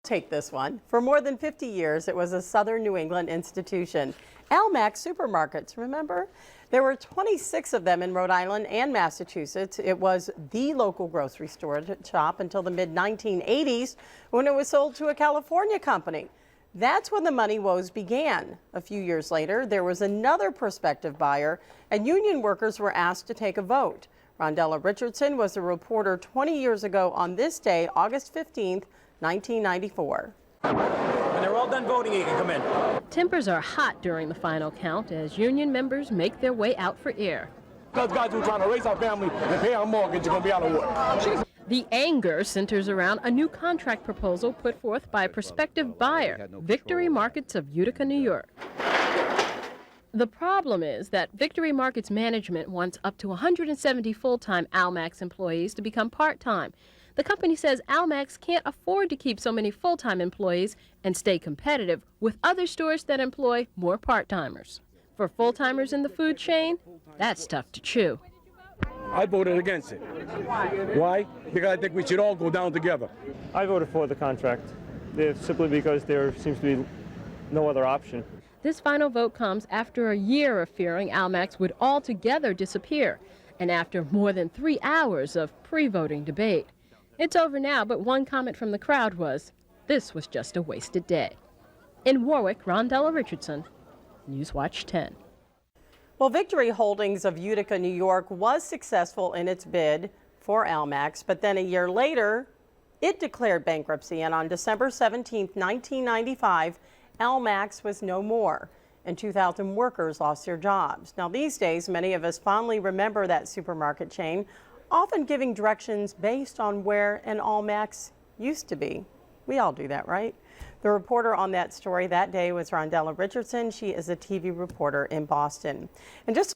Take this one. For more than 50 years, it was a Southern New England institution. Almacs supermarkets, remember? There were 26 of them in Rhode Island and Massachusetts. It was the local grocery store shop until the mid-1980s when it was sold to a California company. That's when the money woes began. A few years later, there was another prospective buyer, and union workers were asked to take a vote. Rondella Richardson was a reporter 20 years ago on this day, August 15th, 1994. When they're all done voting, you can come in. Tempers are hot during the final count as union members make their way out for air. Those guys who are trying to raise our family and pay our mortgage are going to be out of work. The anger centers around a new contract proposal put forth by a prospective buyer, Victory Markets of Utica, New York. The problem is that Victory Markets management wants up to 170 full-time Almacs employees to become part-time. The company says Almacs can't afford to keep so many full-time employees and stay competitive with other stores that employ more part-timers. For full-timers in the food chain, that's tough to chew. I voted against it. Why? Because I think we should all go down together. I voted for the contract, simply because there seems to be no other option. This final vote comes after a year of fearing Almacs would altogether disappear, and after more than 3 hours of pre-voting debate. It's over now, but one comment from the crowd was, this was just a wasted day. In Warwick, Rondella Richardson, Newswatch 10. Well, Victory Holdings of Utica, New York was successful in its bid for Almacs, but then a year later, it declared bankruptcy, and on December 17, 1995, Almacs was no more, and 2,000 workers lost their jobs. Now, these days, many of us fondly remember that supermarket chain, often giving directions based on where an Almacs used to be. We all do that, right? The reporter on that story that day was Rondella Richardson. She is a TV reporter in Boston. And just